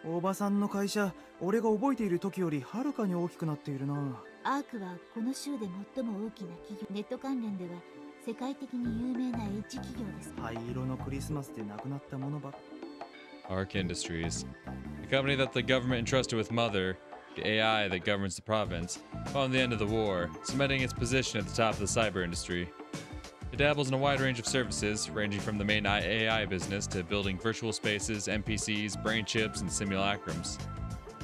おばさんの会社、俺が覚えている時よりはるかに大きくなっているな。アークはこの州で最も大きな企業。ネット関連では世界的に有名なエッジ企業です。灰色のクリスマスで亡くなったものば。Arc Industries, the company that the government entrusted with Mother, the AI that governs the province, following the end of the war, cementing its position at the top of the cyber industry. It dabbles in a wide range of services, ranging from the main AI business to building virtual spaces, NPCs, brain chips, and simulacrums.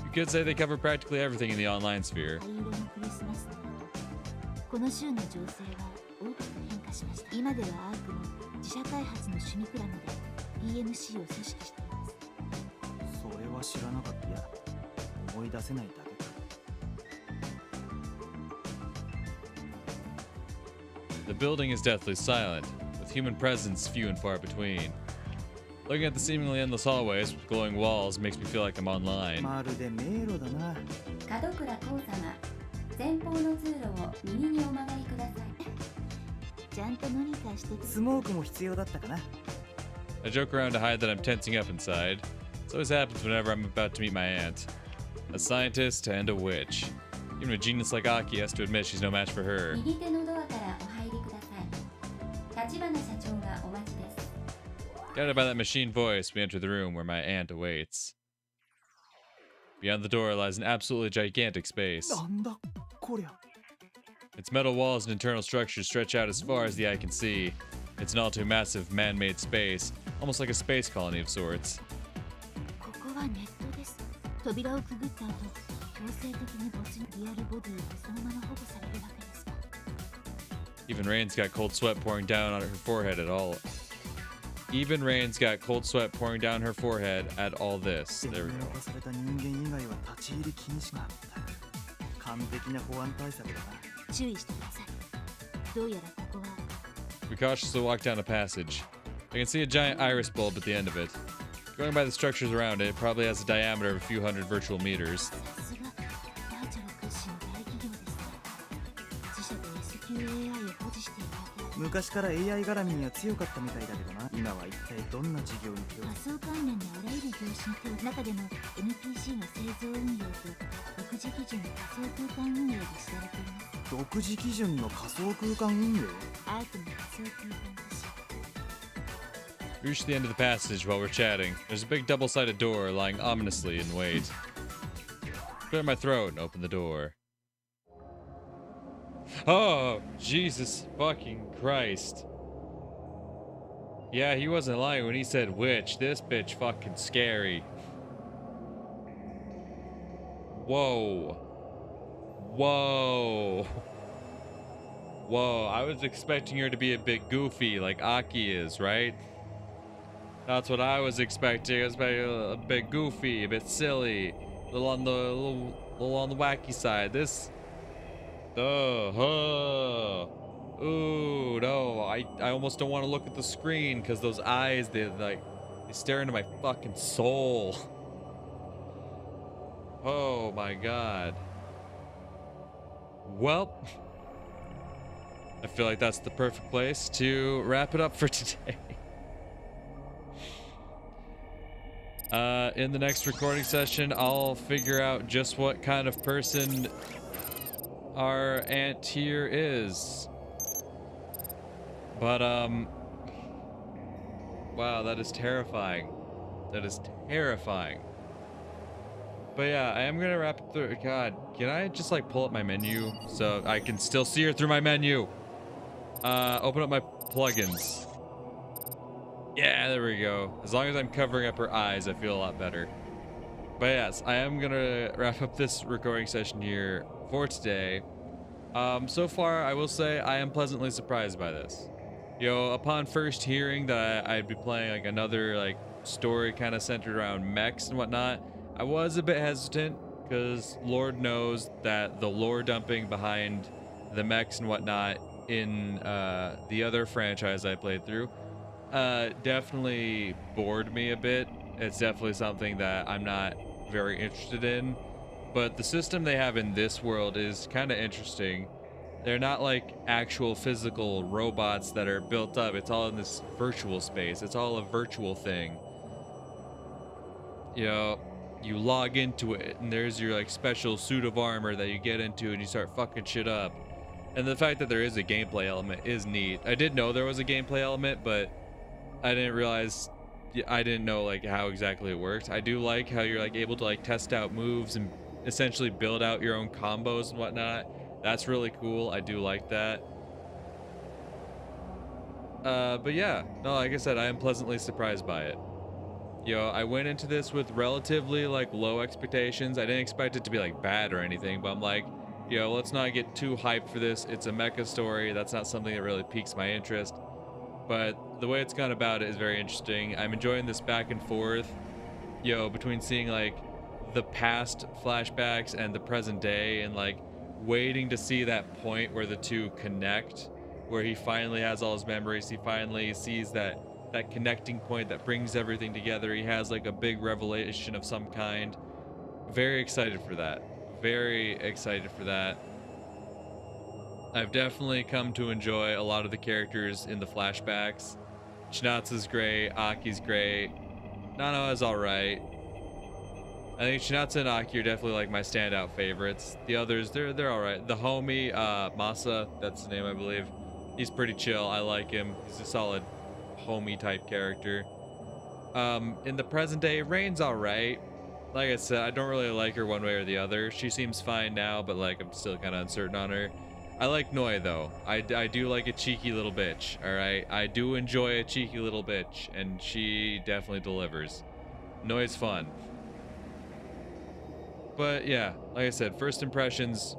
You could say they cover practically everything in the online sphere. 灰色のクリスマスの後、この州の情勢は大きく変化しました。今ではアークも自社開発の趣味クラブで PMC を組織しています。それは知らなかった。いや、思い出せないだけか。The building is deathly silent, with human presence few and far between. Looking at the seemingly endless hallways with glowing walls makes me feel like I'm online. まるで迷路だな。門倉光様、前方の通路を右にお曲がりください。ちゃんとモニターしてくスモークも必要だったかな。I joke around to hide that I'm tensing up inside. This always happens whenever I'm about to meet my aunt. A scientist and a witch. Even a genius like Aki has to admit she's no match for her. 右手のドアからお入りください。立花社長がお待ちです。Guided by that machine voice, we enter the room where my aunt awaits. Beyond the door lies an absolutely gigantic space. なんだこりゃ。 Its metal walls and internal structures stretch out as far as the eye can see. It's an all too massive man-made space, almost like a space colony of sorts. ここはネットです。扉をくぐった後、強制的に没入。リアルボディがそのまま保護されるわけですが。 Even Rain's got cold sweat pouring down on her forehead at all. Even Rain's got cold sweat pouring down her forehead at all this. There we go. された人間以外は立ち入り禁止があった。完璧な保安対策だな。注意してください。どうやらここは We cautiously walk down a passage. I can see a giant iris bulb at the end of it. Going by the structures around it, it probably has a diameter of a few hundred virtual meters. さすがバーチャル屈指の大企業ですね。自社で SQAI を保持しているわけ。昔から AI 絡みには強かったみたいだけどな。今は一体どんな事業に手を。仮想関連のあらゆる業種に手を。中でも NPC の製造運用と独自基準の仮想空間運営で知られています。独自基準の仮想空間運営。アークの仮想空間都市。 We reach the end of the passage while we're chatting. There's a big double-sided door lying ominously in wait. Clear my throat and open the door. Oh, Jesus fucking Christ. Yeah, he wasn't lying when he said witch. This bitch fucking scary. Whoa. Whoa. Whoa, I was expecting her to be a bit goofy like Aki is, right? That's what I was expecting. I was expecting a bit goofy, a bit silly, a little on the wacky side. This, ooh, no, I almost don't want to look at the screen because those eyes, they stare into my fucking soul. Oh my god. Well, I feel like that's the perfect place to wrap it up for today. In the next recording session, I'll figure out just what kind of person our aunt here is. But, wow, that is terrifying. That is terrifying. But yeah, I am gonna wrap it through. God, can I just like pull up my menu so I can still see her through my menu? Open up my plugins. Yeah, there we go. As long as I'm covering up her eyes, I feel a lot better. But yes, I am gonna wrap up this recording session here for today. So far, I will say I am pleasantly surprised by this. You know, upon first hearing that I'd be playing like another like story kind of centered around mechs and whatnot, I was a bit hesitant because Lord knows that the lore dumping behind the mechs and whatnot in the other franchise I played through definitely bored me a bit. It's definitely something that I'm not very interested in. But the system they have in this world is kind of interesting. They're not like actual physical robots that are built up. It's all in this virtual space. It's all a virtual thing. You know, you log into it and there's your like special suit of armor that you get into and you start fucking shit up. And the fact that there is a gameplay element is neat. I did know there was a gameplay element, but I didn't realize, I didn't know like how exactly it worked. I do like how you're like able to like test out moves and essentially build out your own combos and whatnot. That's really cool. I do like that. But yeah, no, like I said, I am pleasantly surprised by it. I went into this with relatively like low expectations. I didn't expect it to be like bad or anything, but I'm like, let's not get too hyped for this. It's a mecha story. That's not something that really piques my interest. But the way it's gone about it is very interesting. I'm enjoying this back and forth, between seeing like the past flashbacks and the present day, and like waiting to see that point where the two connect, where he finally has all his memories. He finally sees that connecting point that brings everything together. He has like a big revelation of some kind. Very excited for that. Very excited for that. I've definitely come to enjoy a lot of the characters in the flashbacks. Chinatsu's great, Aki's great, Nano is alright. I think Chinatsu and Aki are definitely like my standout favorites. The others, they're alright. The homie, Masa, that's the name I believe. He's pretty chill. I like him. He's a solid homie type character. In the present day, Rain's alright. Like I said, I don't really like her one way or the other. She seems fine now, but like I'm still kind of uncertain on her. I like Noi though. I do like a cheeky little bitch, alright? I do enjoy a cheeky little bitch, and she definitely delivers. Noi's fun. But yeah, like I said, first impressions,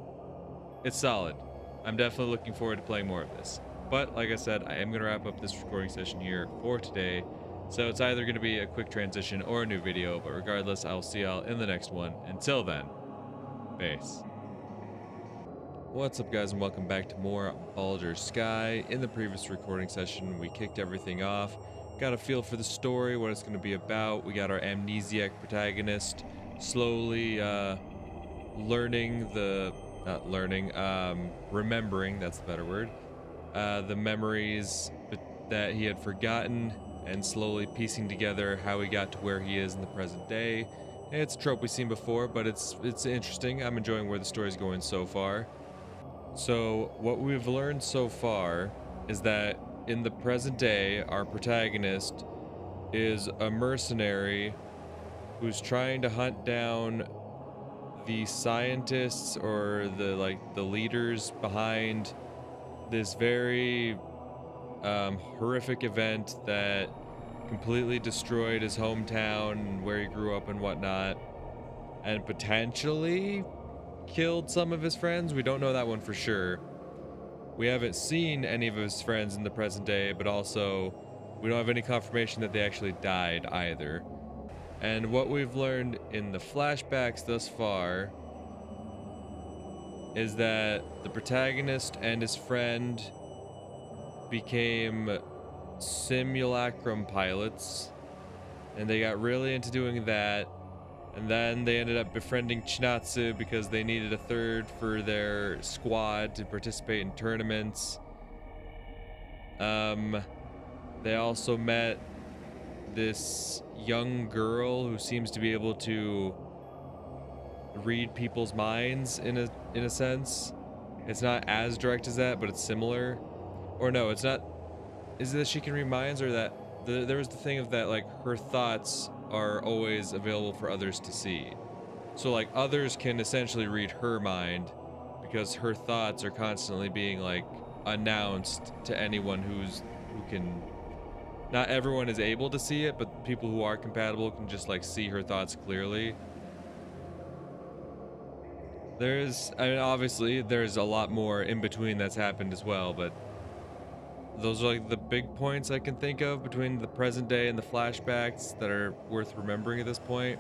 it's solid. I'm definitely looking forward to playing more of this. But like I said, I am going to wrap up this recording session here for today. So it's either going to be a quick transition or a new video, but regardless, I'll see y'all in the next one. Until then, peace. What's up guys, and welcome back to more Baldr Sky. In the previous recording session, we kicked everything off, got a feel for the story, what it's going to be about. We got our amnesiac protagonist slowly remembering, that's the better word, the memories that he had forgotten, and slowly piecing together how he got to where he is in the present day. It's a trope we've seen before, but it's interesting. I'm enjoying where the story's going so far. So what we've learned so far is that in the present day, our protagonist is a mercenary who's trying to hunt down the scientists or the leaders behind this very horrific event that completely destroyed his hometown, where he grew up and whatnot, and potentially killed some of his friends. We don't know that one for sure. We haven't seen any of his friends in the present day, but also we don't have any confirmation that they actually died either. And what we've learned in the flashbacks thus far is that the protagonist and his friend became simulacrum pilots, and they got really into doing that. And then they ended up befriending Chinatsu because they needed a third for their squad to participate in tournaments. They also met this young girl who seems to be able to read people's minds in a sense. It's not as direct as that, but it's similar. Or no, it's not. Is it that she can read minds, or that there was the thing of that like her thoughts are always available for others to see. So like others can essentially read her mind because her thoughts are constantly being like announced to anyone who can. Not everyone is able to see it, but people who are compatible can just like see her thoughts clearly. Obviously there's a lot more in between that's happened as well, but those are like the big points I can think of between the present day and the flashbacks that are worth remembering at this point.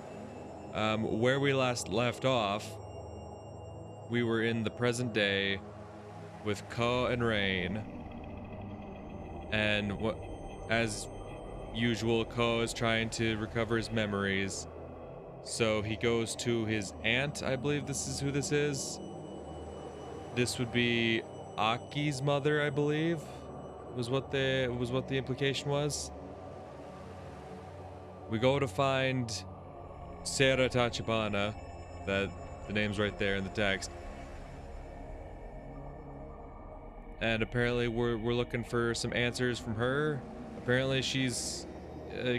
Where we last left off, we were in the present day with Ko and Rain, and as usual, Ko is trying to recover his memories, so he goes to his aunt. I believe this is who this is. This would be Aki's mother, I believe. Was what the implication was. We go to find Sarah Tachibana, that the name's right there in the text. And apparently we're looking for some answers from her. Apparently she's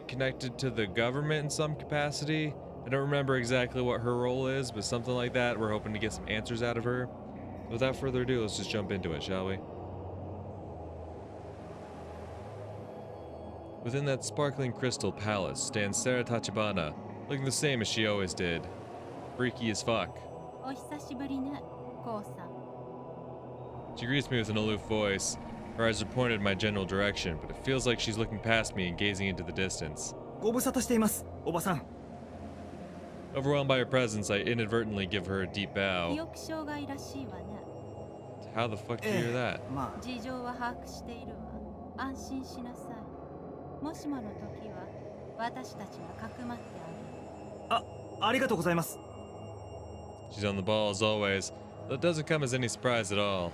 connected to the government in some capacity. I don't remember exactly what her role is, but something like that. We're hoping to get some answers out of her. Without further ado, let's just jump into it, shall we? Within that sparkling crystal palace stands Sarah Tachibana, looking the same as she always did. Freaky as fuck. お久しぶりね、コウさん。 She greets me with an aloof voice. Her eyes are pointed in my general direction, but it feels like she's looking past me and gazing into the distance. ご無沙汰しています、おばさん。 Overwhelmed by her presence, I inadvertently give her a deep 記 bow. 憶障害らしいわね。 How the fuck do you hear that? まあ、事情は把握しているわ。安心しなさい。もしもの時は私たちがかくまってあげる。ありがとうございます。 She's on the ball as always, though it doesn't come as any surprise at all.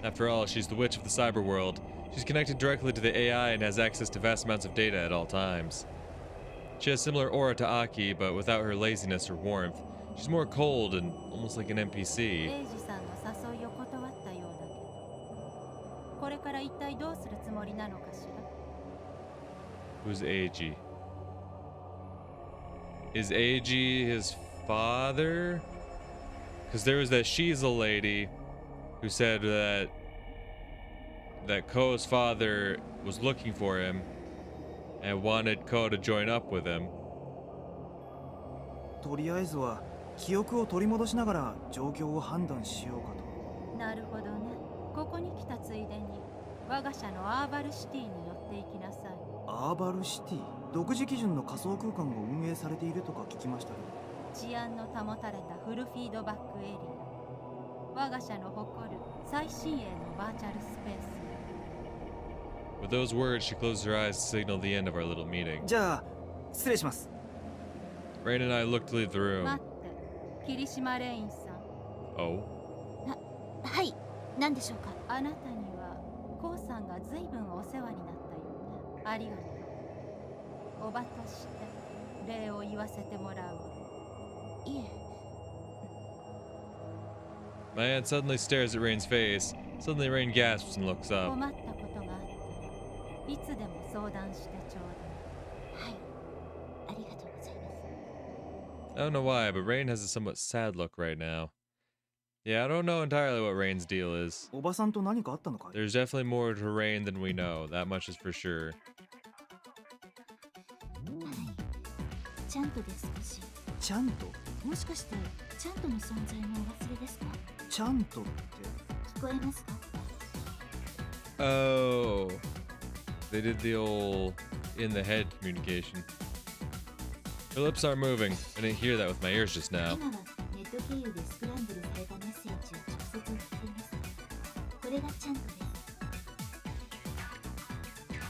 After all, she's the witch of the cyber world. She's connected directly to the AI and has access to vast amounts of data at all times. She has similar aura to Aki, but without her laziness or warmth. She's more cold and almost like an NPC. エイジさんの誘いを断ったようだけど、これから一体どうするつもりなのかしら。 Who's Eiji? Is Eiji his father? Because there was that Shiza lady who said that Ko's father was looking for him and wanted Ko to join up with him. とりあえずは記憶を取り戻しながら状況を判断しようかと。なるほどね。ここに来たついでに我が社のアーバルシティに乗っていきなさい。アーバルシティ、独自基準の仮想空間が運営されているとか聞きましたけど。治安の保たれたフルフィードバックエリア。我が社の誇る最新鋭のバーチャルスペース。 With those words, she closed her eyes to signal the end of our little meeting. じゃあ失礼します。 Rain and I looked to leave the room. 待って、霧島レインさん。 Oh? はい、何でしょうか。あなたにはコウさんが随分お世話になったよね。ありがとう。おばとして礼を言わせてもらうわ。いえ。 My aunt suddenly stares at Rain's face. Suddenly, Rain gasps and looks up. 困ったことがあったらいつでも相談してちょうだい。はい、ありがとうございます。 I don't know why, but Rain has a somewhat sad look right now. Yeah, I don't know entirely what Rain's deal is. おばさんと何かあったのかい？ There's definitely more to Rain than we know. That much is for sure. ちゃんとで少し。ちゃんと？もしかしてちゃんとの存在もお忘れですか？ちゃんとって聞こえますか？ Oh. They did the old in the head communication. Her lips aren't moving. I didn't hear that with my ears just now. 今はネット経由でスクランブルされたメッセージを直接送っています。これがちゃんとです。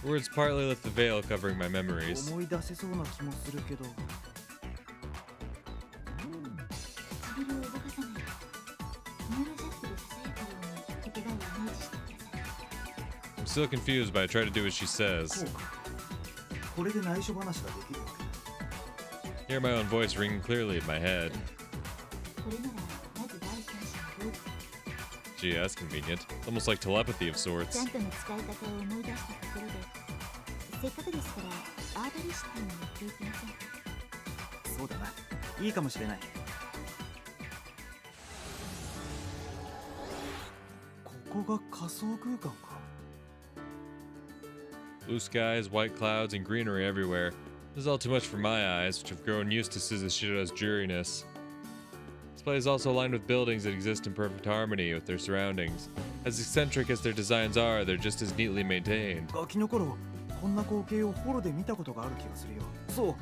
Words partly lift the veil covering my memories. 思い出せそうな気もするけど。唇を動かさないで。ニューロジャックでささやくように言葉をイメージしてください。 I'm still confused, but I try to do what she says. こうか。これで内緒話ができるわけ。 Hear my own voice ringing clearly in my head. これならまず第三者の動く。 Gee, that's convenient. It's almost like telepathy of ちゃ sorts. んとの使い方を思い出したところで、せっかくですからアーバルシティに乗っていきませんか？そうだな。いいかもしれない。ここが仮想空間か。 Blue skies, white clouds, and greenery everywhere. This is all too much for my eyes, which have grown used to Suzushiro's dreariness. This place is also lined with buildings that exist in perfect harmony with their surroundings. As eccentric as their designs are, they're just as neatly maintained. ガキの頃、こんな光景をホロで見たことがある気がするよ。そう、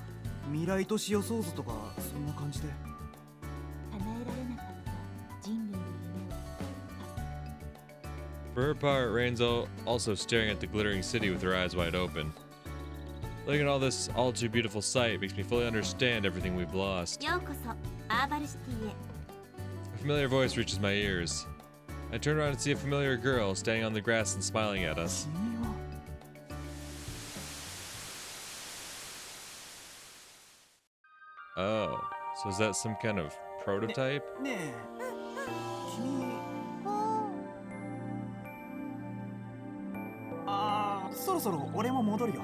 未来都市予想図とかそんな感じで。叶えられなかった人類の夢を。 For her part, Rain's also staring at the glittering city with her eyes wide open. Looking at all this all too beautiful sight makes me fully understand everything we've lost. ようこそアーバルシティへ。 A familiar voice reaches my ears. I turn around and see a familiar girl standing on the grass and smiling at us. 君は。Oh, so is that some kind of prototype? ねえ君そろそろ俺も戻るよ。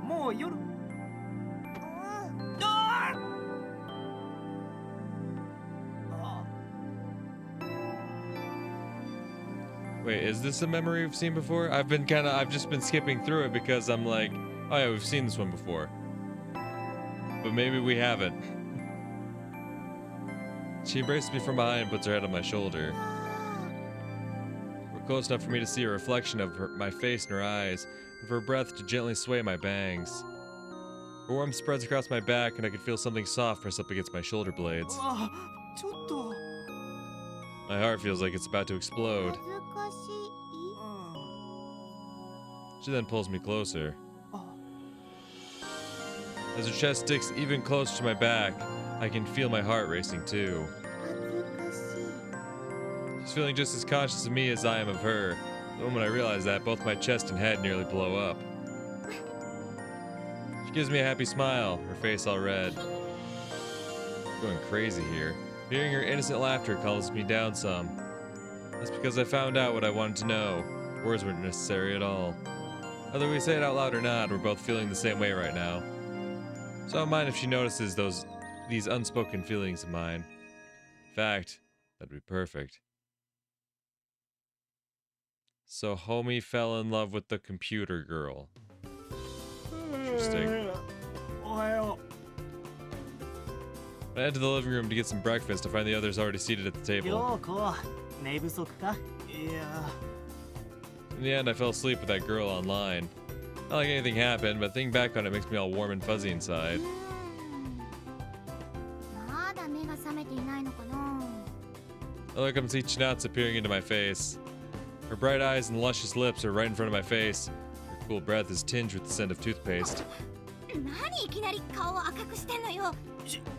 もう夜ああ Wait, is this a memory we've seen before? I've just been skipping through it because I'm like, oh yeah, we've seen this one before. But maybe we haven't. She embraces me from behind and puts her head on my shoulder. We're close enough for me to see a reflection of my face in her eyes, and for her breath to gently sway my bangs. Her warmth spreads across my back, and I can feel something soft press up against my shoulder blades. ちょっと My heart feels like it's about to 恥 explode. ずかしい She then pulls me closer. あ As her chest sticks even closer to my back, I can feel my heart racing too. 恥ずかしい She's feeling just as conscious of me as I am of her. The moment I realize that, both my chest and head nearly blow up. She gives me a happy smile, her face all red. I'm going crazy here. Hearing her innocent laughter calms me down some. That's because I found out what I wanted to know. Words weren't necessary at all. Whether we say it out loud or not, we're both feeling the same way right now. So I don't mind if she notices these unspoken feelings of mine. In fact, that'd be perfect. So homie fell in love with the computer girl. Interesting. おはよ I head to the living room to get some breakfast to find the others already seated at the う table. ようこ寝不足かう。いや In the end, I fell asleep with that girl online. Not like anything happened, but thinking back on it makes me all warm and fuzzy inside. まだ目が覚めていないのかな I look up and see Chinatsu peering into my face. Her bright eyes and luscious lips are right in front of my face. Her cool breath is tinged with the scent of toothpaste. 何いきなり顔を赤くしてんのよ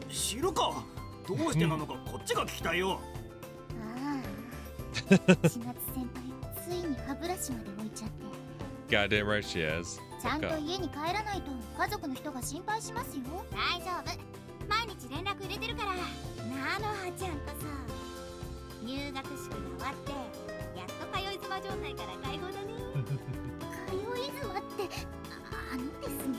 知るかどうしてなのかこっちが聞きたいよ。ああ千夏先輩ついに歯ブラシまで置いちゃって Goddamn right she has. ちゃんと Fuck off. 家に帰らないと家族の人が心配しますよ大丈夫毎日連絡入れてるからなのはちゃんこそ入学式が終わってやっと通い妻状態から解放だね通い妻ってですね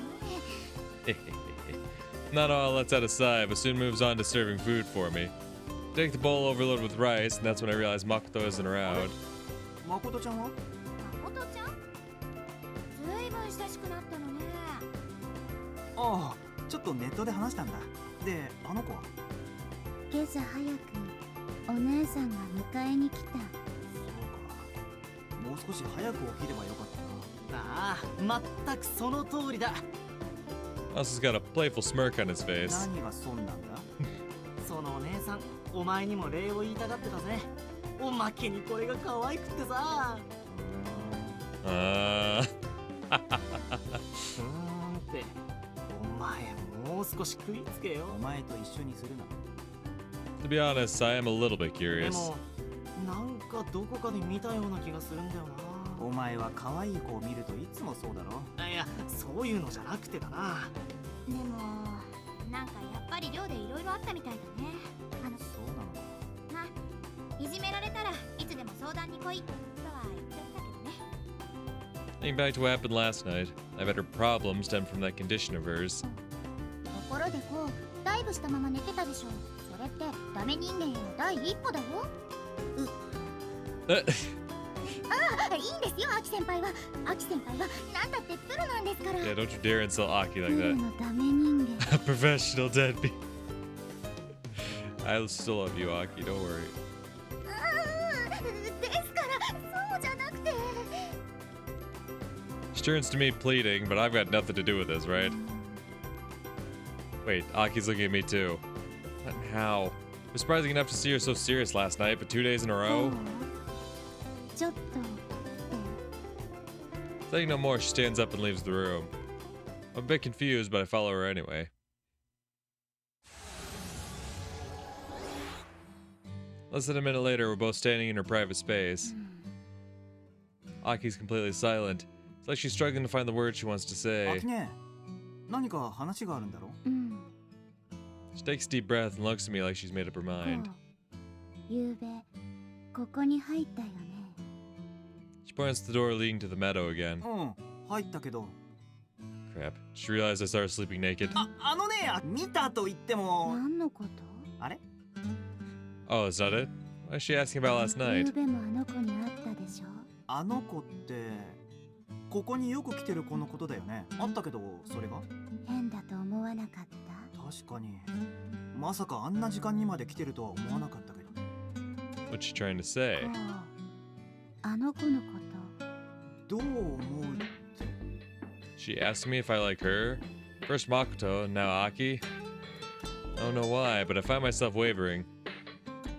Not all lets out a sigh, but soon moves on to serving food for me. Take the bowl overloaded with rice, and that's when I realize Makoto isn't around. 誠ちゃんは誠ちゃんずいぶん親しくなったのねああちょっとネットで話したんだ。であの子は今朝早くお姉さんが迎えに来たそうかもう少し早く起きればよかったな。ああ全くその通りだ Also, he's got a playful smirk on his face. 何が損なんだそのお姉さんお前にも礼を言いたがってたぜおまけにこれが可愛くってさってお前もう少し食いつけよお前と一緒にするな。 To be honest, I am a little bit で curious. もなんかどこかで見たような気がするんだよお前は可愛い子を見るといつもそうだろ。ないやそういうのじゃなくてだなでもなんかやっぱり寮でいろいろあったみたいだねそうなのか。まあいじめられたらいつでも相談に来いとは言ってたけどね Thinking back to what happened last night, I bet her problem stemmed from that condition of hers. ところでこうダイブしたまま寝てたでしょそれってダメ人間への第一歩だよあいいんですよアキ先輩はなんだってプロなんですから Yeah, don't you dare insult Aki プ like ロ that. のダメ人間 A professional deadbeat. I still love you, Aki, don't worry. ですからそうじゃなくて She turns to me pleading, but I've got nothing to do with this, right? Wait, Aki's looking at me too. What and how? It was surprising enough to see her so serious last night, but 2 days in a row? ちょっと Saying no more, she stands up and leaves the room. I'm a bit confused, but I follow her anyway. Less than a minute later, we're both standing in her private space. Aki's completely silent. It's like she's struggling to find the words she wants to あ say. きね何か話があるんだろ？うん。 She takes a deep breath and looks at me like she's made up her こ mind. う、ゆうべここに入ったよね。 She points to the door leading to the meadow again. うん、入ったけど。 Crap. She realized I started sleeping naked. あのね、見たと言っても。何のこと？あれ？ Oh, is that it? What is she asking about last ゆ night? うべもあの子に会ったでしょ。あの子ってここによく来てる子のことだよね。あったけどそれが？変だと思わなかった？確かに。まさかあんな時間にまで来てるとは思わなかったけど。 What's she trying to say? こう、あの子のこと。どう思うって。 She asked me if I like her. First Makoto, and now Aki. I don't know why, but I find myself wavering.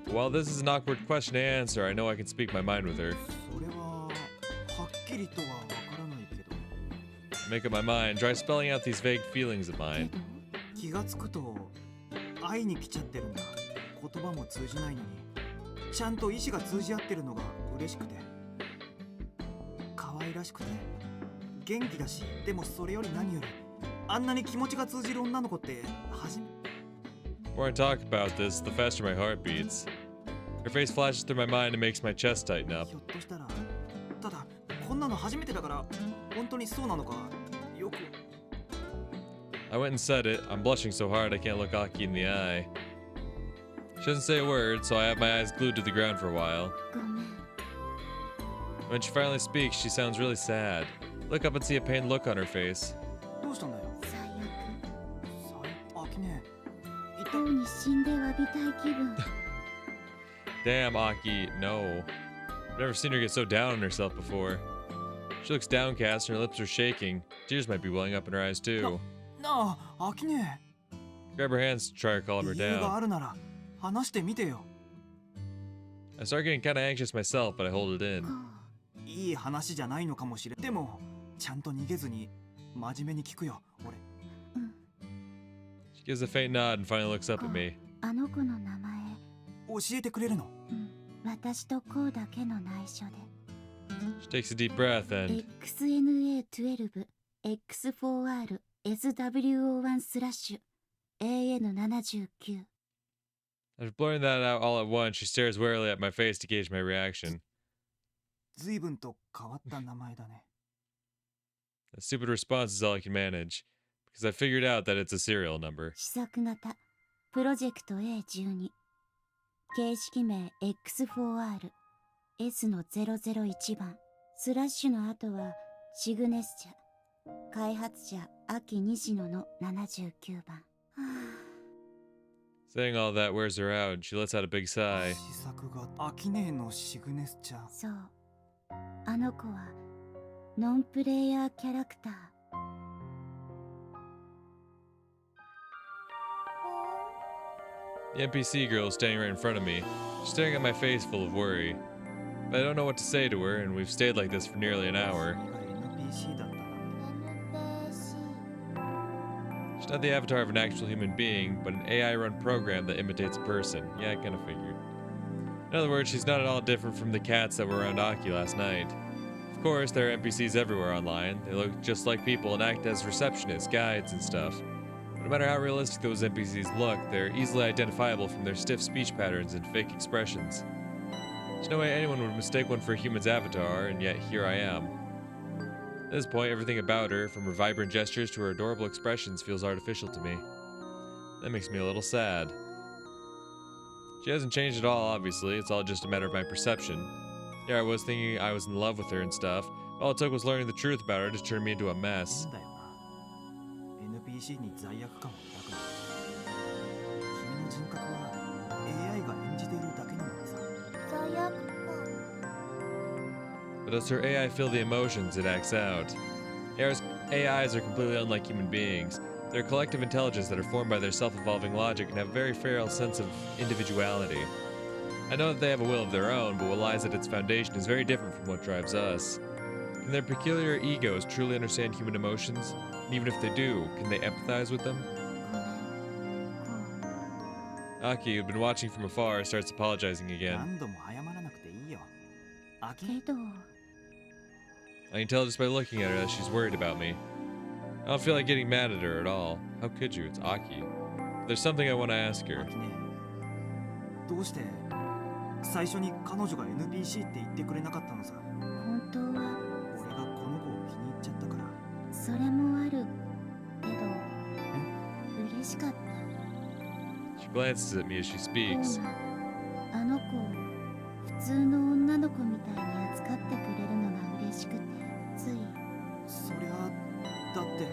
While this is an awkward question to answer, I know I can speak my mind with her. それははっきりとはわからないけど。 Make up my mind, try spelling out these vague feelings of け mine. ど、気がつくと会いに来ちゃってるんだ。言葉も通じないのにちゃんと意志が通じ合ってるのが嬉しくて可愛らしくて元気だし、でもそれより何よりあんなに気持ちが通じる女の子って初め。 The more I talk about this, the faster my heart beats. Her face flashes through my mind and makes my chest tighten up. ひょっとしたらただこんなの初めてだから本当にそうなのかよく。 I went and said it. I'm blushing so hard I can't look Aki in the eye. She doesn't say a word, so I have my eyes glued to the ground for a while. ごめん。 When she finally speaks, she sounds really sad. Look up and see a pained look on her face. どうしたんだよ。最悪。あきね一とう体。に死んで詫びたい気分。 Damn, Aki, no. I've never seen her get so down on herself before. She looks downcast and her lips are shaking. Tears might be welling up in her eyes too. なあ、あきね Grab her hands to try to calm her 理由が down. あるなら話してみてよ。 I start getting kinda anxious myself, but I hold it こ in. う、いい話じゃないのかもしれん。でもちゃんと逃げずに真面目に聞くよ俺。うん。 She gives a faint nod and finally looks up at me. あの子の名前。教えてくれるの？うん。私とこうだけの内緒で。 She takes a deep breath and XNA12 X4R SWO1 スラッシュ AN79。 after blurting that out all at once, she stares warily at my face to gauge my reaction. 随分と変わった名前だね。 A stupid response is all I can manage, because I figured out that it's a serial number. 試作型プロジェクト A12 形式名 X4R S の001番スラッシュの後はシグネス社開発者秋西野の79番。はあ、 Saying all that wears her out, and she lets out a big sigh. 試作がアキネーのシグネスチャー。そう、あの子はノンプレイヤーキャラクター。 The NPC girl is standing right in front of me. She's staring at my face full of worry. But I don't know what to say to her, and we've stayed like this for nearly an hour. 君が NPC だったなんて。 She's not the avatar of an actual human being, but an AI-run program that imitates a person. Yeah, I kinda figured. In other words, she's not at all different from the cats that were around Aki last night. Of course, there are NPCs everywhere online. They look just like people and act as receptionists, guides, and stuff. But no matter how realistic those NPCs look, they're easily identifiable from their stiff speech patterns and fake expressions. There's no way anyone would mistake one for a human's avatar, and yet here I am. At this point, everything about her, from her vibrant gestures to her adorable expressions, feels artificial to me. That makes me a little sad. She hasn't changed at all, obviously. It's all just a matter of my perception. Yeah, I was thinking I was in love with her and stuff. All it took was learning the truth about her to turn me into a mess. 変だよな。NPC に罪悪感を抱くの。君の人格は AI が演じているだけなのにさ。罪悪感。 But as her AI feel the emotions it acts out? AIs are completely unlike human beings. They're a collective intelligence that are formed by their self-evolving logic and have a very frail sense of individuality. I know that they have a will of their own, but what lies at its foundation is very different from what drives us. Can their peculiar egos truly understand human emotions? And even if they do, can they empathize with them? ごめん。こ Aki, who'd been watching from afar, starts apologizing again. 何度も謝らなくていいよ。アう。キけど、 I can tell just by looking at her that she's worried about me. I don't feel like getting mad at her at all. How could you? It's Aki. There's something I want to ask her. アキネどうして最初に彼女が NPC って言ってくれなかったのさ。本当は俺がこの子を気に入っちゃったから。それもあるけど嬉しかった。 She glances at me as she コウ speaks. があの子を普通の女の子みたいに扱ってくれるのが嬉しくてつい。そりゃだって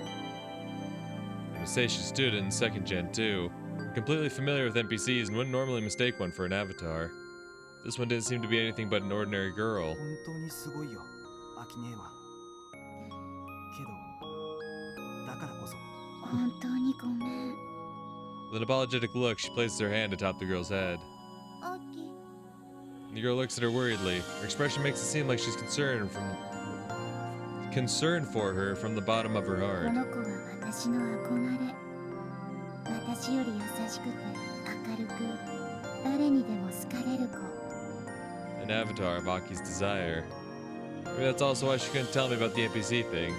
I'm a Seishi student in 2nd Gen 2. I'm completely familiar with NPCs and wouldn't normally mistake one for an avatar. This one didn't seem to be anything but an ordinary girl. 本当にすごいよアキネは。けどだからこそ本当にごめん。 With an apologetic look, she places her hand atop the girl's head. アキ The girl looks at her worriedly. Her expression makes it seem like she's concerned for her from the bottom of her こ heart. の子は私の憧れ。私より優しくて明るく誰にでも好かれる子。 An avatar of Aki's desire. Maybe that's also why she couldn't tell me about the NPC thing.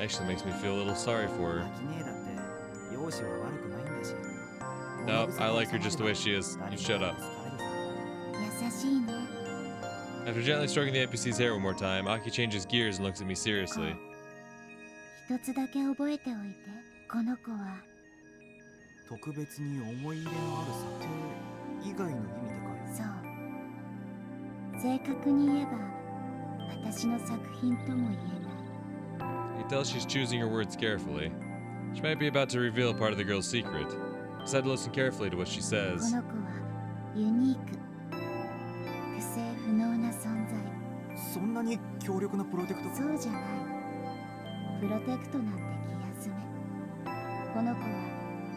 Actually makes me feel a little sorry for ア her. キネだって容姿は悪くないんだし。 Nope, I like her just the way she is. You shut up. 優しいね。 After gently stroking the NPC's hair one more time, Aki changes gears and looks at me seriously. 一つだけ覚えておいて。この子は特別に思い入れのある査定以外の意味でかい。そう。正確に言えば私の作品とも言えない。 You can tell she's choosing her words carefully. She might be about to reveal part of the girl's secret. Decide to listen carefully to what she こ says. の子はユニーク。不正不能な存在。そんなに強力なプロテクト。そうじゃない。プロテクトなんて気休め。この子は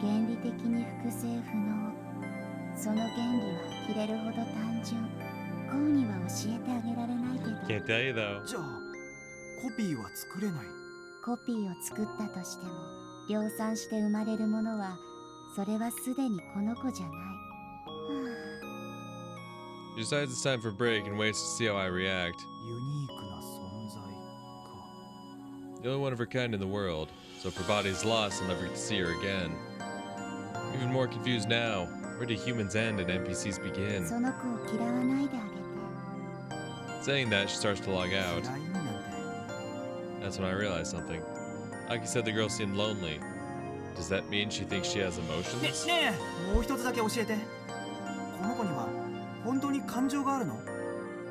原理的に複製不能。その原理は切れるほど単純。こうには教えてあげられないけど。 Can't tell you though. じゃあコピーは作れない。コピーを作ったとしても量産して生まれるものはそれはすでにこの子じゃない。は She decides it's time for a break and waits to see how I react. ユニークな存在か。 The only one of her kind in the world, so if her body is lost, I'll never get to see her again. Even more confused now. Where do humans end and NPCs あ begin? その子を嫌わないであげて。 Saying that, she starts to log out. 嫌いになんて。 That's when I realized something. Aki said the girl seemed lonely. Does that mean she thinks she has ね emotions? ねえもう一つだけ教えて。この子には本当に感情があるの？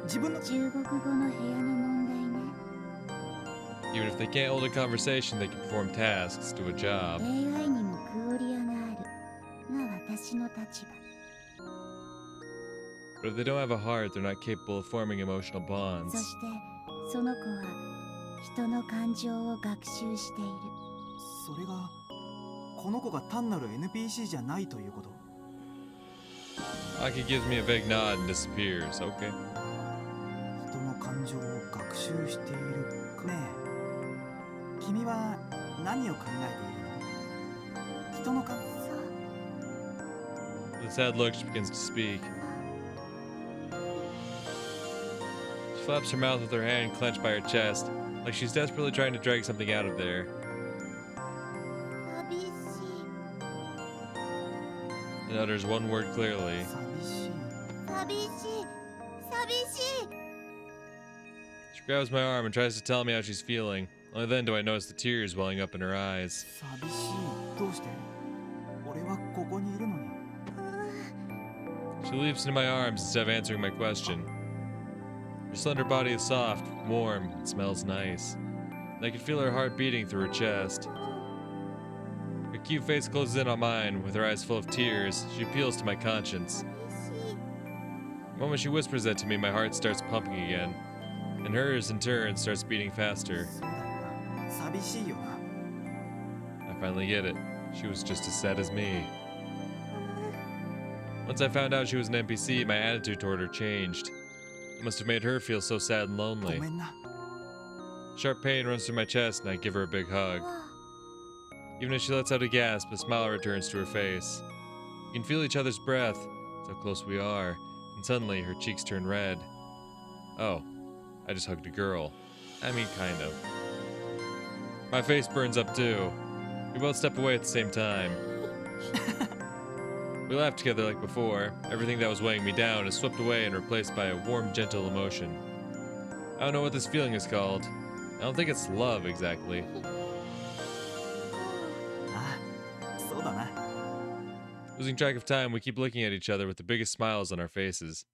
自分の。中国語の部屋の問題ね。 Even if they can't hold a conversation, they can perform tasks, do a job. AI にもクオリアがあるが私の立場。 But if they don't have a heart, they're not capable of forming emotional そ bonds. してその子は人の感情を学習している。それがこの子が単なる NPC じゃないということ。 Aki gives me a vague nod and disappears. Okay. 人の感情を学習しているか。ねえ君は何を考えているの？人の感。そう。 With a sad look, she begins to speak. She flaps her mouth with her hand clenched by her chest, like she's desperately trying to drag something out of there. 寂しい。 And utters one word clearly. 寂しい。寂しい。寂しい。 She grabs my arm and tries to tell me how she's feeling. Only then do I notice the tears welling up in her eyes. 寂しい。どうして？俺はここにいるのに。 She leaps into my arms instead of answering my question. Her slender body is soft, warm, and smells nice. And I can feel her heart beating through her chest. Her cute face closes in on mine, with her eyes full of tears. She appeals to my conscience. 寂しい。 The moment she whispers that to me, my heart starts pumping again. And hers, in turn, starts beating faster. そうだよな。寂しいよな。 I finally get it. She was just as sad as me. Once I found out she was an NPC, my attitude toward her changed. It must have made her feel so sad and ご lonely. めんな。 Sharp pain runs through my chest, and I give her a big hug. わ Even as she lets out a gasp, a smile returns to her face. We can feel each other's breath. That's how close we are. And suddenly, her cheeks turn red. Oh, I just hugged a girl. I mean, kind of. My face burns up too. We both step away at the same time. We laugh together like before. Everything that was weighing me down is swept away and replaced by a warm, gentle emotion. I don't know what this feeling is called. I don't think it's love exactly. ああ、そうだな。 Losing track of time, we keep looking at each other with the biggest smiles on our faces.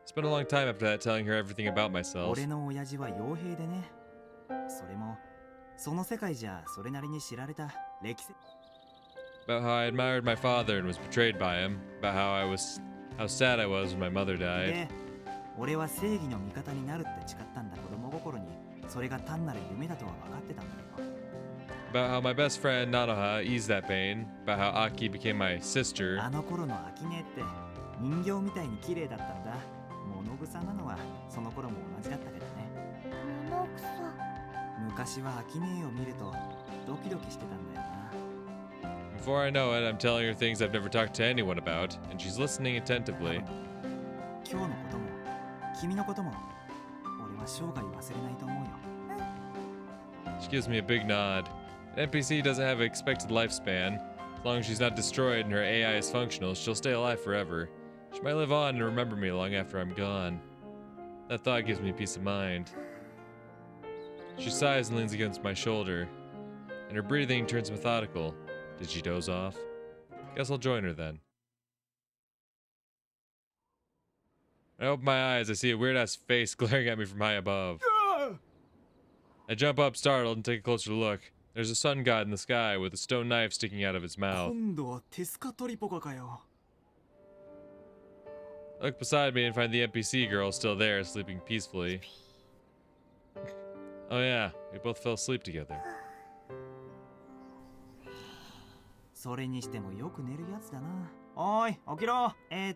It's been a long time after that telling her everything about myself. 俺の親父は傭兵でね。それもその世界じゃそれなりに知られた歴史。 About how I admired my father and was betrayed by him. About how sad I was when my mother died. で、俺は正義の味方になるって誓ったんだ子供心に。それが単なる夢だとは分かってたんだけど。 About how my best friend Nanoha eased that pain. About how Aki became my sister. あの頃のアキネって人形みたいに綺麗だったんだ。物草なのはその頃も同じだったけどね。物草。昔はアキネを見るとドキドキしてたんだよな。 Before I know it, I'm telling her things I've never talked to anyone about, and she's listening attentively. 今日のことも君のことも俺は生涯忘れないと思うよ。 She gives me a big nod. An NPC doesn't have an expected lifespan. As long as she's not destroyed and her AI is functional, she'll stay alive forever. She might live on and remember me long after I'm gone. That thought gives me peace of mind. She sighs and leans against my shoulder, and her breathing turns methodical. Did she doze off? Guess I'll join her then. I open my eyes, I see a weird-ass face glaring at me from high above. I jump up startled and take a closer look. There's a sun god in the sky with a stone knife sticking out of its mouth. 今度はテスカトリポカかよ。 I look beside me and find the NPC girl still there, sleeping peacefully. Oh yeah, we both fell asleep together. それにしてもよく寝るやつだな。おい、起きろ。I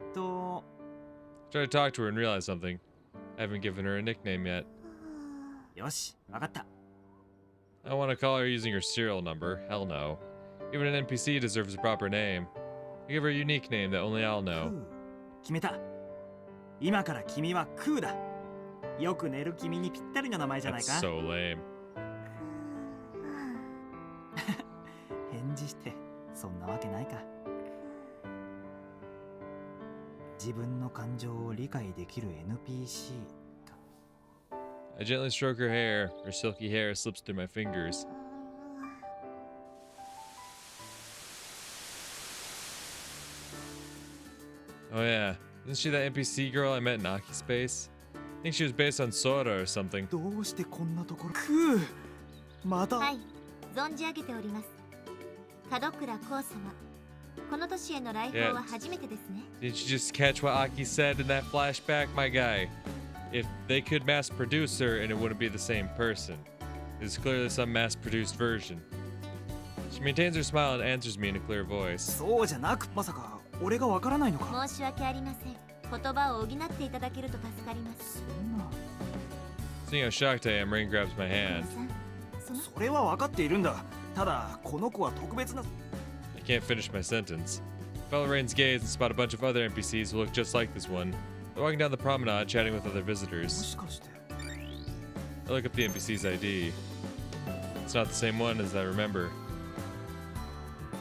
try to talk to her and realize something. I haven't given her a nickname yet. よし、わかった。 I don't want to call her using her serial number. Hell no. Even an NPC deserves a proper name. I give her a unique name that only I'll know. 決めた。今から君はクーだ。よく寝る君にぴったりの名前じゃない That's か。 so lame. 返事してそんなわけないか。自分の感情を理解できる NPC か。 I gently stroke her hair. Her silky hair slips through my fingers. Oh yeah, isn't she that NPC girl I met in Aki Space? I think she was based on Sora or something. どうしてこんなところ。クー。また。はい、存じ上げております。門倉光様。この年への来訪は初めてですね。 Did you just catch what Aki said in that flashback, my guy? If they could mass produce her and it wouldn't be the same person. There's clearly some mass-produced version. She maintains her smile and answers me in a clear voice. そうじゃなく、まさか俺がわからないのか。申し訳ありません。言葉を補っていただけると助かります。そんな。 Seeing how shocked I am, Rain grabs my hand. それは分かっているんだ。ただこの子は特別な。 I can't finish my sentence. Follow Rain's gaze and spot a bunch of other NPCs who look just like this one. They're walking down the promenade, chatting with other も visitors. しかして。 I look up the NPC's ID. It's not the same one as I remember.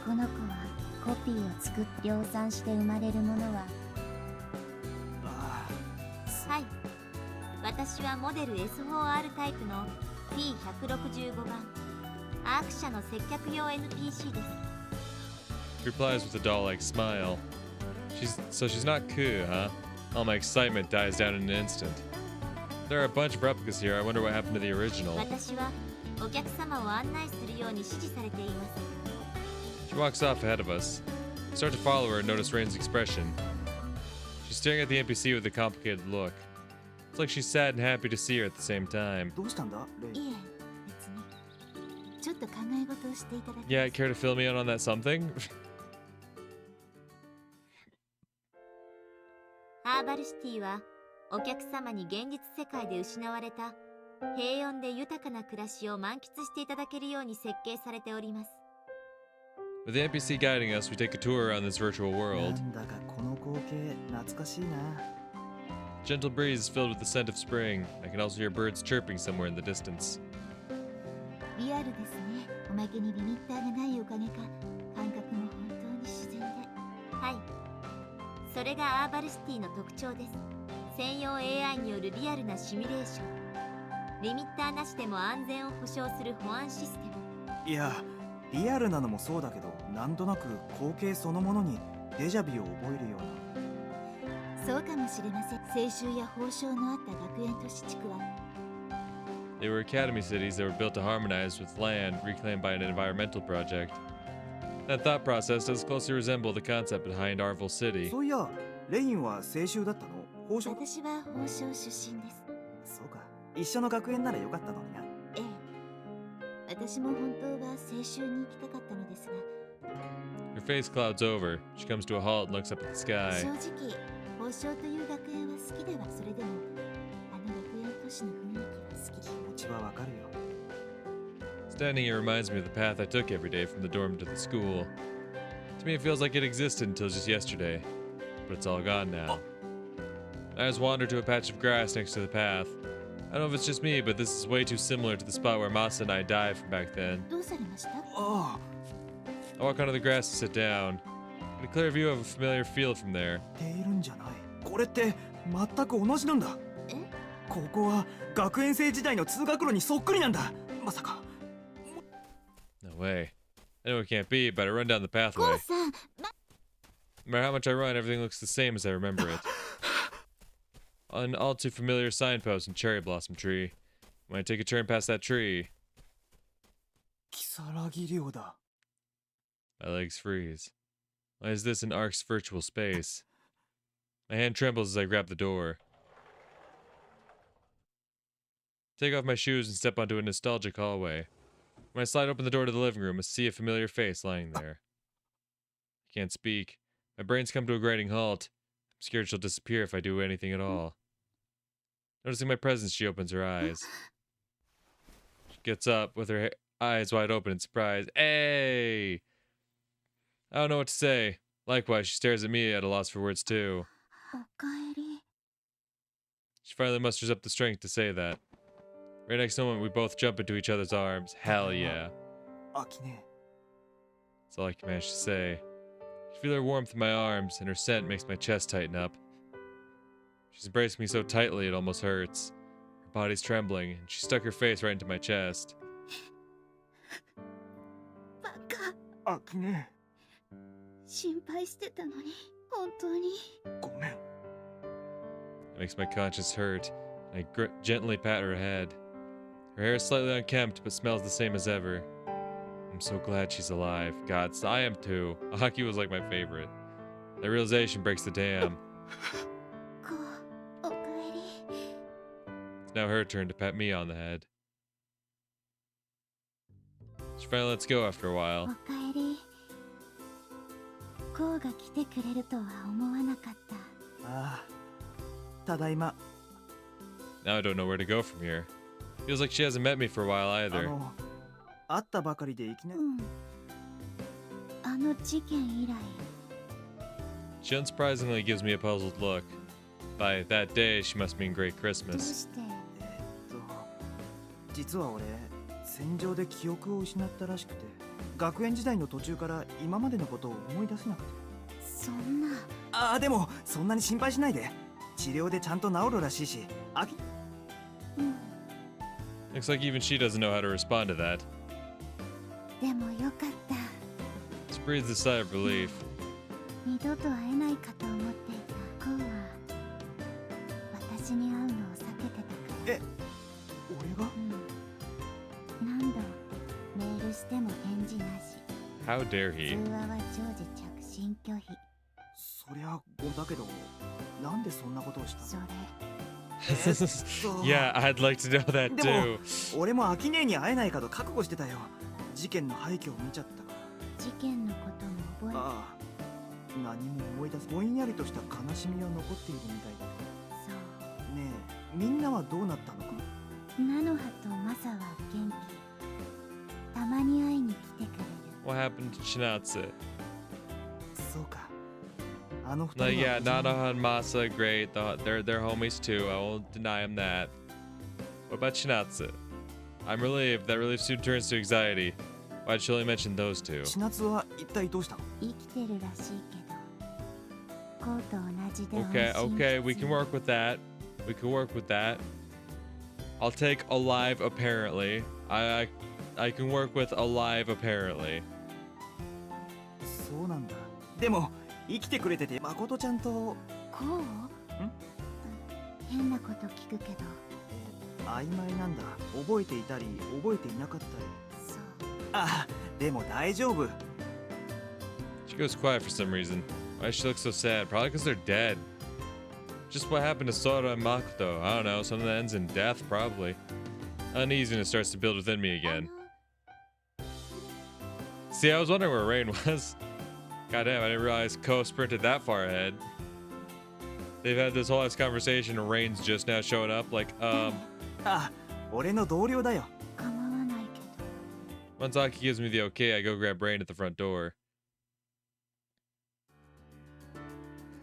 この子はコピーを作って量産して生まれるものは。ああ。はい。私はモデル S4R タイプの P165 番。アーク社の接客用 NPC です。 She replies with a doll-like smile. So she's not Ku, huh? All my excitement dies down in an instant. There are a bunch of replicas here. I wonder what happened to the original. 私はお客様を案内するように指示されています。 She walks off ahead of us. I start to follow her and notice Rain's expression. She's staring at the NPC with a complicated look. It's like she's sad and happy to see her at the same time. どうしたんだレイ。いえ、別に。ちょっと考え事をしていただきます。 Yeah, care to fill me in on that something? ハーバルシティはお客様に現実世界で失われた平穏で豊かな暮らしを満喫していただけるように設計されております。 With the NPC guiding us, we take a tour around this virtual な world. んだかこの光景懐かしいな。Gentle breeze is filled with the scent of spring. I can also hear birds chirping somewhere in the distance. リアルですね。おまけにリミッターがないおかげか、感覚も本当に自然で。はい。それがアーバルシティの特徴です。専用 AI によるリアルなシミュレーション。リミッターなしでも安全を保証する保安システム。いや、リアルなのもそうだけど、なんとなく光景そのものにデジャビュを覚えるような。そうかもしれません。青春や報奨のあった学園都市地区は They were academy cities that were built to harmonize with land reclaimed by an environmental project. That thought process does closely resemble the concept behind Arvel City. そういや、レインは青春だったの？報奨？私は報奨出身です。そうか。一緒の学園ならよかったのにな。ええ。私も本当は青春に行きたかったのですが。Her face clouds over. She comes to a halt and looks up at the 正 sky. 直、報奨という学園は好きでは、それでもあの学園都市の雰囲気は好き。気持ちはわかるよ。Standing here reminds me of the path I took every day from the dorm to the school. To me, it feels like it existed until just yesterday, but it's all gone now. I just wandered to a patch of grass next to the path. I don't know if it's just me, but this is way too similar to the spot where Masa and I dived from back then. どうされました？ああ。 I walk onto the grass to sit down. Get a clear view of a familiar field from there. ているんじゃない。これって全く同じなんだ。え？ここは学園生時代の通学路にそっくりなんだ。まさか。No way. I know it can't be, but I run down the コ pathway. ウさん、No matter how much I run, everything looks the same as I remember it. An all too familiar signpost and cherry blossom tree. When I take a turn past that tree, 如月寮だ。 my legs freeze. Why is this in Ark's virtual space? My hand trembles as I grab the door. Take off my shoes and step onto a nostalgic hallway. When I slide open the door to the living room, I see a familiar face lying there. I can't speak. My brains come to a grinding halt. I'm scared she'll disappear if I do anything at all. Noticing my presence, she opens her eyes. She gets up with her eyes wide open in surprise. Hey! I don't know what to say. Likewise, she stares at me at a loss for words too. おかえり。 She finally musters up the strength to say that. Right next moment, we both jump into each other's arms. Hell yeah. あきね。 That's all I can manage to say. I feel her warmth in my arms, and her scent makes my chest tighten up. She's embraced me so tightly it almost hurts. Her body's trembling, and she stuck her face right into my chest. バカ。あきね。心配してたのに、本当に。ごめん。 It makes my conscience hurt, and I gently pat her head. Her hair is slightly unkempt, but smells the same as ever. I'm so glad she's alive. God, I am too. Aki was like my favorite. That realization breaks the dam. こう、おかえり。 It's now her turn to pat me on the head. She finally lets go after a お while. かえり。こうが来てくれるとは思わなかった。ああ。ただいま。 Now I don't know where to go from here. Feels like she hasn't met me for a while あ either. の、会ったばかりでいきなり。うん。あの事件以来。 She unsurprisingly gives me a puzzled look. By that day, she must mean Great どう Christmas. して？実は俺、戦場で記憶を失ったらしくて、学園時代の途中から今までのことを思い出せなくて。そんな。ああ、でもそんなに心配しないで。治療でちゃんと治るらしいし。あき。うん。 Looks like even she doesn't know how to respond to that. でもよかった。 She breathes a sigh of relief. 二度と会えないかと思っていた。こうは私に会うのを避けてたから。え、俺が？うん。何度メールしても返事なし。 How dare 通 he? 話は常時着信拒否。そりゃ5だけど、なんでそんなことをしたその？れ。Yeah, I'd like to know that でも too. 俺もアキ姉に会えないかと覚悟してたよ。事件の廃墟を見ちゃったから。事件のことも覚えて。ああ、何も思い出す。ぼんやりとした悲しみが残っているみたいだ。そう。ねえ、みんなはどうなったのか？菜の葉とマサは元気。たまに会いに来てくれる。 What happened to Shinatsu? そうか。あの二人 Like, は yeah, 無事な Nanaha and Masa, great. They're homies too. I won't deny them that. What about Shinatsu? I'm relieved. That relief soon turns to anxiety. Why'd she only mention those two? 千夏は一体どうしたの？生きてるらしいけどこうと同じで Okay, okay, we can work with that. We can work with that. I'll take alive apparently. I can work with alive apparently. そうなんだ。でも生きてくれてて誠ちゃんとこう変なこと聞くけど曖昧なんだ。覚えていたり覚えていなかったり。そうあ、でも大丈夫。 She goes quiet for some reason. Why does she look so sad? Probably because they're dead. Just what happened to Sora and Makoto? I don't know, something that ends in death, probably. Uneasiness starts to build within me again. See, I was wondering where Rain was. Goddamn, I didn't realize Ko sprinted that far ahead. They've had this whole ass conversation and Rain's just now showing up, like, あ、俺の同僚だよ。構わないけど Once Aki gives me the okay, I go grab Rain at the front door.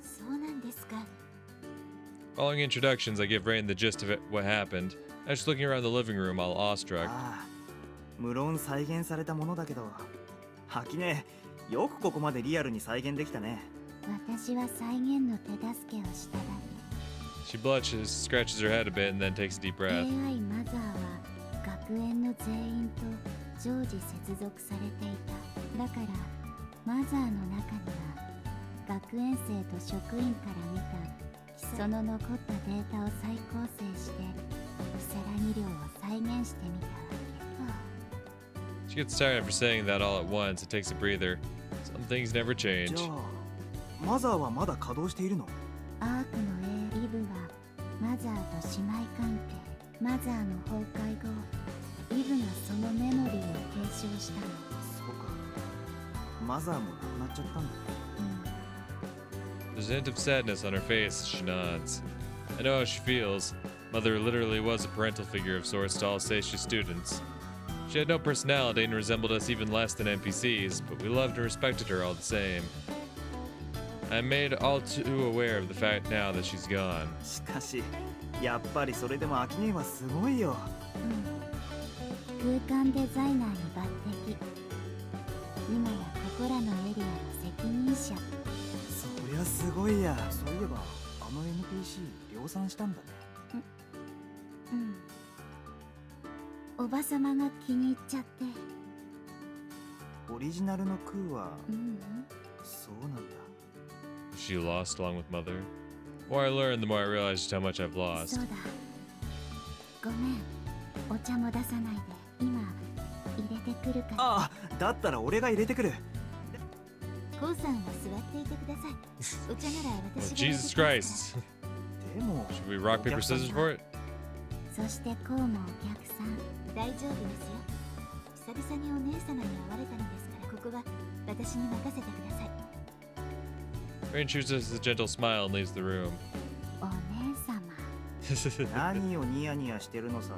そうなんですか Following introductions, I give Rain the gist of it, what happened. I'm just looking around the living room, all awestruck. ああ、無論再現されたものだけど、ハキネ、よくここまでリアルに再現できたね。私は再現の手助けをしただ She blushes, scratches her head a bit, and then takes a deep け breath. AI マザーは学園の全員と常時接続されていただからマザーの中には学園生と職員から見たその残ったデータを再構成してセラニ量を再現してみたわけ She gets tired after saying that all at once and takes a breather. Some things never じ change. ゃあ、マザーはまだ稼働しているの？アークの A リブはマザーと姉妹関係マザーの崩壊後リブがそのメモリーを継承したのそうか。マザーも亡くなっちゃったんだ。There's a hint of sadness on her face as she nods. I know how she feels. Mother literally was a parental figure of sorts to all Seishu students. She had no personality and resembled us even less than NPCs, but we loved and respected her all the same. I'm made all too aware of the fact now that she's gone. しかし、やっぱりそれでもアキネはすごいよ。空間デザイナーに抜擢今やここらのエリアの責任者そりゃすごいや。そういえばあの NPC 量産したんだね。おばさまが気に入っちゃってオリジナルのクーはそうなんだ。 She lost along with Mother. The more I learn, the more I realize just how much I've lost. そうだごめんお茶も出さないで今入れてくるからああ、だったら俺が入れてくる。コウさんは座っていてくださいお茶なら Oh, 私が Jesus Christ. でも Should we rock, paper, scissors for it? そしてコウもお客さん大丈夫ですよ久々にお姉様に会われたのですからここは私に任せてください Rain chooses a gentle smile and leaves the room. お姉様何をニヤニヤしてるのさ。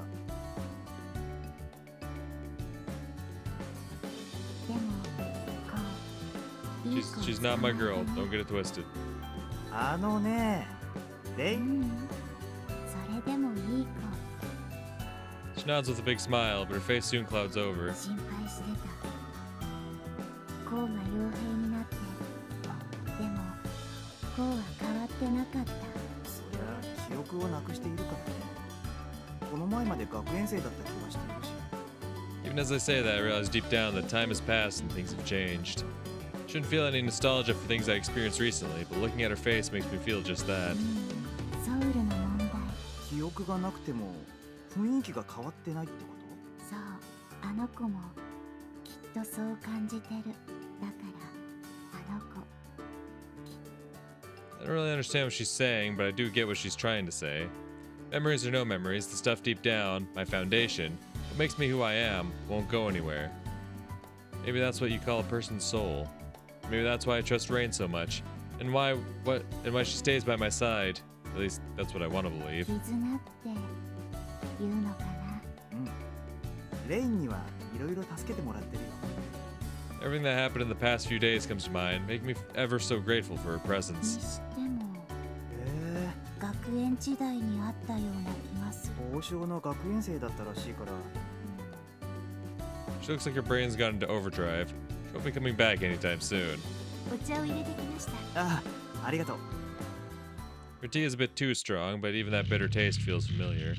でもこういい子 She's not my girl. Don't get it twisted. あのね、レイン。それでもいい子 She nods with a big smile, but her face soon clouds over. 心配してたコウが傭兵になってでもコウは変わってなかったそりゃ記憶をなくしているからね。この前まで学園生だった気がしているし。 Even as I say that, I realize deep down that time has passed and things have changed. Shouldn't feel any nostalgia for things I experienced recently, but looking at her face makes me feel just that. ソウルの問題記憶がなくても雰囲気が変わってないってこそうあの子もきっとそう感じてるだからあの子 I don't really understand what she's saying, but I do get what she's trying to say. Memories or no memories, the stuff deep down, my foundation, what makes me who I am, won't go anywhere. Maybe that's what you call a person's soul. Maybe that's why I trust Rain so much, and why she stays by my side. At least that's what I want to believe. 絆って言うのかなと？うん。レインにはいろいろ助けてもらってるよ。Everything that happened in the past few days comes to mind, making me ever so grateful for her に presence. してもへ学園時代にあったような気がする。え王将の学園生だったらしいから。 She looks like her brain's gone into overdrive. She won't be coming back anytime soon. お茶を入れてきました。あありがとう。 Her tea is a bit too strong, but even that bitter taste feels familiar.